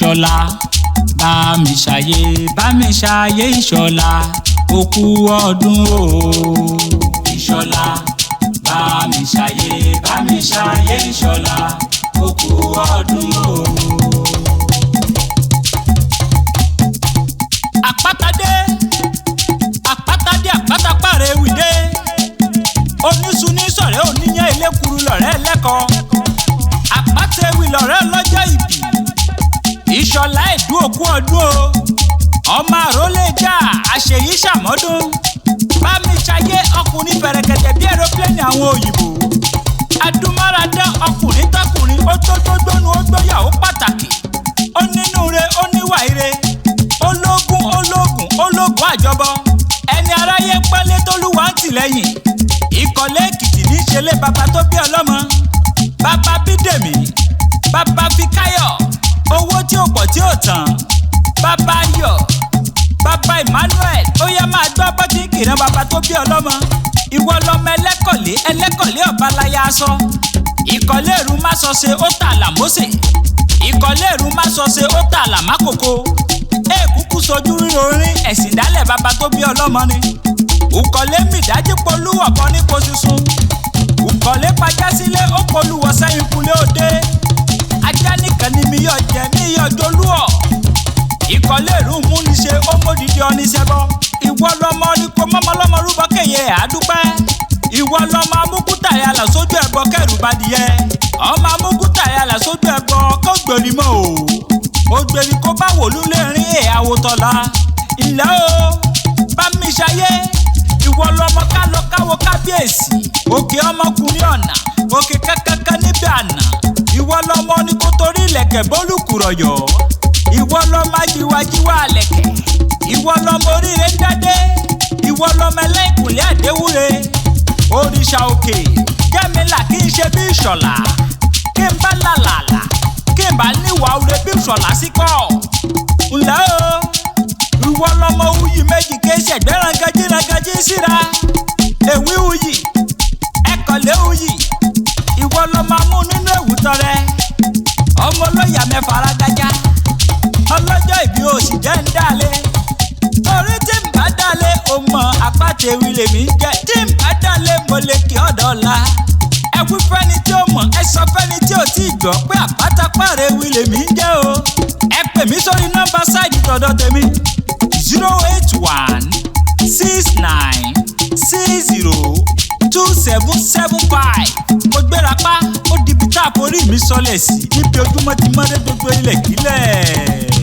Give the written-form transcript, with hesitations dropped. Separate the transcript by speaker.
Speaker 1: ìṣọ̀lá bámisáyé ìṣọ̀lá òkú ọdún o. ìṣọ̀lá bámisáyé ìṣọ̀lá òkú ọdún o. àpáta pàrẹ wìdé oníṣu ní sọ̀rẹ́ oníyàn elékuru lọ̀rẹ́ lẹ́kọ̀ọ́ àpáta ewì lọ̀rẹ́ lọ́jọ́ ìbí ìṣọ̀lá ẹ̀dú òkú ọdún o ọmọ àrólé jà àṣeyí ṣàmọ́dún bámisáyé ọkùnrin fẹ̀rẹ̀kẹ̀tẹ̀ bí ẹ̀rọ́pìlẹ́nì àwọn òyìnbó adúmáradán ọkùnrin tọkùnrin ó tó gbónú ó gbóyàwó pàtàkì ó nínúure ó níwà ire ológun àjọbọ ẹni aráyé pẹ́lẹ́ tólúwa ń tìlẹ́yìn ìkọ̀lé èkìtì ní ìṣẹ̀lẹ̀ bàbá tó bí ọlọ́mọ bàbá bídèmí bàbá fikáyọ̀ owó tí ó pọ̀ tí ó tán bàbá yọ̀ bàbá emmanuel ó yẹ máa gbọ́ bọ́tí kìrán bàbá tó bí ọlọ́mọ ìwọ lọmọ ẹlẹ́kọ̀lé ọ̀bálayá aṣọ ìkọ̀lé èrú má sọ ṣe ó tà làmọ́sẹ̀ ìkọ̀lé èrú má sọ ṣe ó tà làmákòkò èkúkú sojú ríro rin ẹ̀sìn dálẹ̀ bàbá tó bí ọlọ́mọ ni ùkọ̀lé mìdájí polúwọ̀ kan ní kó sísun ùkọ̀lé pajá sílé ó polúwọ̀ sẹ́yìn kulé òde ajá nìkan ni mi yọ jẹ mi yọ jolúọ̀ ìkọ̀lé ìrú mú ní ṣe ó módìdí oníṣẹ́bọ ìwọ lọmọ ní kó mọ́mọ́lọ́mọ rúbọ kéye àdúpẹ́ ìwọ lọmọ amúkútàrí àlà sójú ẹbọ kẹrù badìyẹ ọmọ amúkútàrí àlà sójú ẹbọ kó gbèrè mọ́ o ògbèrè kó bá wòlú lè rin àwòtọ́lá ilẹ̀ o bámisáyé ìwọ lọmọ kálọ káwọ kábíyèsí òkè ọmọkùnrin ọ̀nà òkè kankankan níbẹ̀ àná ìwọ lọmọ ní kó torí ilẹ̀kẹ̀ bólúkùrọ̀yọ̀ ìwọ lọmọ ajíwájíwá àlẹ̀kẹ̀ ìwọ lọmọ oríire ń dádé ìwọ lọmọ ẹlẹ́kùnlé àdéwúre òrìṣà òkè jẹ́mílà kí n ṣe bí ìṣọ̀lá kí n bá làlàlà kí n bá níwà ure bí ìṣọ̀lá síkọ̀ ńlẹ́ o ìwọ lọmọ wuyì méjì kí ṣẹ̀gbẹ́ rangají síra èwì wuyì ẹ̀kọ́lé wuyì ìwọ lọmọ amú nínú èwù tọrẹ ọmọ olóyà mẹ́fà arágájá ọlọ́jọ́ ìbí òsì jẹ́ ń dálé torí tí n bá dálé o mọ àpáta ewì lèmi ń jẹ tí n bá dálé mo lè kí ọ̀dọ̀ ọ̀la ẹ wí fẹ́ni tí ó mọ̀ ẹ sọ fẹ́ni tí ò tí ì gbọ́ pé àpáta pàrẹ ewì lèmi ń jẹ́ o ẹ pè mí sórí nọ́mbà sáìdì tọ̀dọ̀ tèmi 08169602775 mo gbéra pa ó dibi tá a forí mi sọlẹ̀ sí níbi ojúmọ́ ti mọ́dé gbogbo ilẹ̀ kílẹ̀.